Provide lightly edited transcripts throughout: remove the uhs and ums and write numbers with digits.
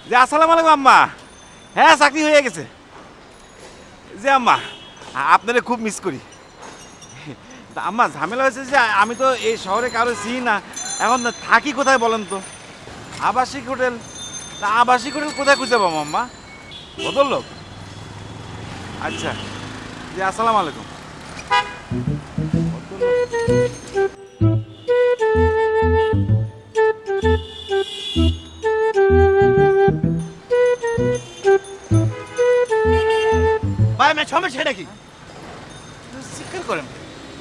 যে আসসালামু আলাইকুম আম্মা। হ্যাঁ চাকরি হয়ে গেছে। যে আম্মা আপনারে খুব মিস করি। তা আম্মা ঝামেলা হয়েছে যে আমি তো এই শহরে কারো চিনি না, এখন থাকি কোথায় বলেন তো? আবাসিক হোটেল। তা আবাসিক হোটেল কোথায় খুঁজে পাবো আম্মা? ভদ্রলোক। আচ্ছা, জি আসসালামু আলাইকুম। ভাই আমার সমস্যাটা কি? স্বীকার করেন,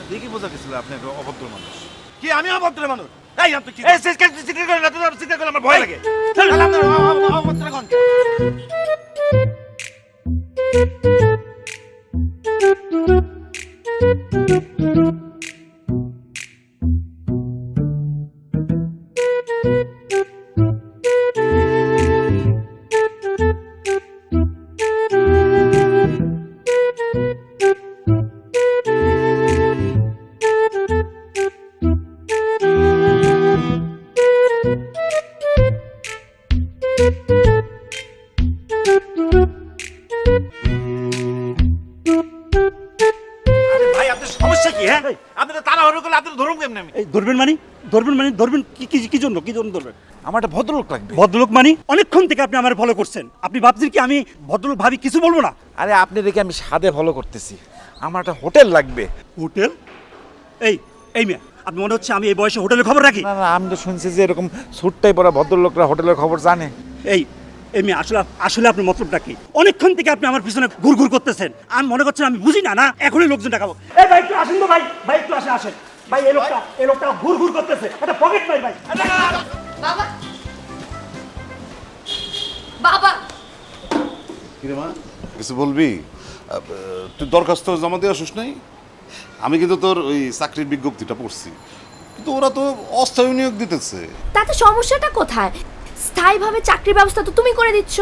দেখি বোঝা গেছিল আপনি একটা অভদ্র মানুষ। কি আমি অভদ্র মানুষ? এই আপনি কি? এই স্বীকার করেন না, স্বীকার করলে আমার ভয় লাগে। তাহলে আপনার অভদ্র কোন? আরে ভাই আপনার সমস্যা কি? হ্যাঁ আপনি তো তাড়াহুড়ো করলে আপনি ধরুন কেমন আমি? এই ধরবেন ধরবেন কি জন্য ধরবেন? আমার একটা ভদ্রলোক লাগবে। ভদ্রলোক মানে অনেকক্ষণ থেকে আপনি আমার ফলো করছেন, আপনি ভাবছেন কি আমি ভদ্রলোক ভাবি কিছু বলবো না? আরে আপনি দেখে আমি সাদে ফলো করতেছি, আমার একটা হোটেল লাগবে। হোটেল? এই মেয়ে, আপনি মনে হচ্ছে আমি এই বয়সে হোটেলের খবর রাখি? না না, আমি তো শুনছি যে এরকম স্যুটটাই পরা ভদ্রলোকরা হোটেলের খবর জানে। এই মেয়ে, আসলে আপনার মতলবটা কি? অনেকক্ষণ থেকে আপনি আমার পিছনে ঘুরঘুর করতেছেন, আমি মনে করছেন আমি বুঝি না। এখনই লোকজন দেখাবো। এই ভাই একটু আসেন তো, ভাই একটু আসেন ভাই। এই লোকটা ঘুরঘুর করতেছে, একটা পকেট ভাই। বাবা, বাবা, কিরে মা, কিছু বলবি? তুই দরখাস্ত জমা দিয়ে আসিস নাই? আমি কিন্তু তোর ওই চাকরির বিজ্ঞপ্তিটা পড়ছি, কিন্তু ওরা তো অস্থায়ী নিয়োগ দিতেছে। তাতে সমস্যাটা কোথায়? স্থায়ীভাবে চাকরির ব্যবস্থা তো তুমি করে দিচ্ছ।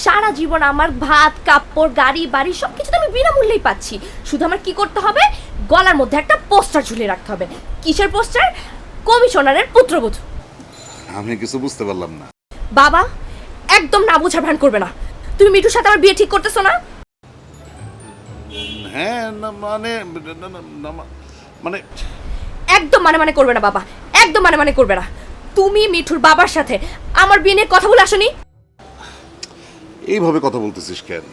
সারা জীবন আমার ভাত কাপড় গাড়ি বাড়ি সবকিছু তো আমি বিনামূল্যেই পাচ্ছি। শুধু আমার কি করতে হবে? গলার মধ্যে একটা পোস্টার ঝুলিয়ে রাখতে হবে। কিসের পোস্টার? কমিশনারের পুত্রবধূ। আমি কিছু বুঝতে পারলাম না। বাবা, একদম না বোঝার ভান করবে না। তুমি মিঠুর সাথে আমার বিয়ে ঠিক করতেছো না? হ্যাঁ না মানে না, না, না, মানে একদম মানে করবে না বাবা, একদম মানে করবে না। তুমি মিঠুর বাবার সাথে আমার বিয়ে নিয়ে কথা বলে আসনি? এইভাবে কথা বলতেছিস কেন?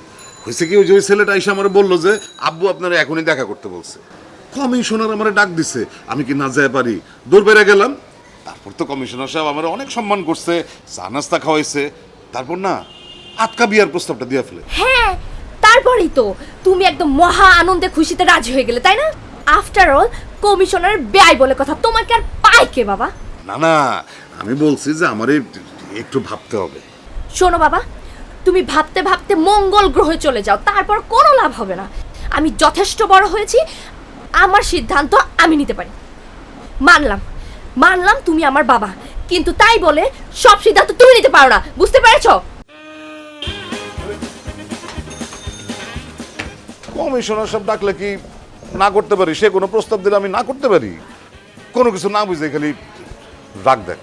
হয়েছে কি, ওই যে ওই ছেলেটা এসে আমার বললো যে আব্বু আপনারা এখনই দেখা করতে বলছে। কমিশনার আমার ডাক দিছে, আমি কি না যেতে পারি? দৌড় বেড়ে গেলাম। তারপর তো কমিশনার সাহেব আমার অনেক সম্মান করছে, চা নাস্তা খাওয়াইছে। তারপর না আটকা বিয়ার প্রস্তাবটা দিয়ে ফেলে। হ্যাঁ, তারপরেই তো তুমি একদম মহা আনন্দে খুশিতে রাজি হয়ে গেলে, তাই না? আফটার অল কমিশনারের ব্যয় বলে কথা, তোমাকে আর পায় কে বাবা? না না, আমি বলছি যে আমার একটু ভাবতে হবে। শোনো বাবা, তুমি ভাবতে ভাবতে মঙ্গল গ্রহে চলে যাও, তারপর কোনো লাভ হবে না। আমি যথেষ্ট বড় হয়েছি, আমার সিদ্ধান্ত আমি নিতে পারি। মানলাম তুমি আমার বাবা, কিন্তু তাই বলে সব সিদ্ধান্ত তুমি নিতে পারো না, বুঝতে পেরেছো? কমিশনার সব ডাকলে কি না করতে পারি? সে কোনো প্রস্তাব দিলে আমি না করতে পারি? কোনো কিছু না বুঝে খালি রাগ দেখ।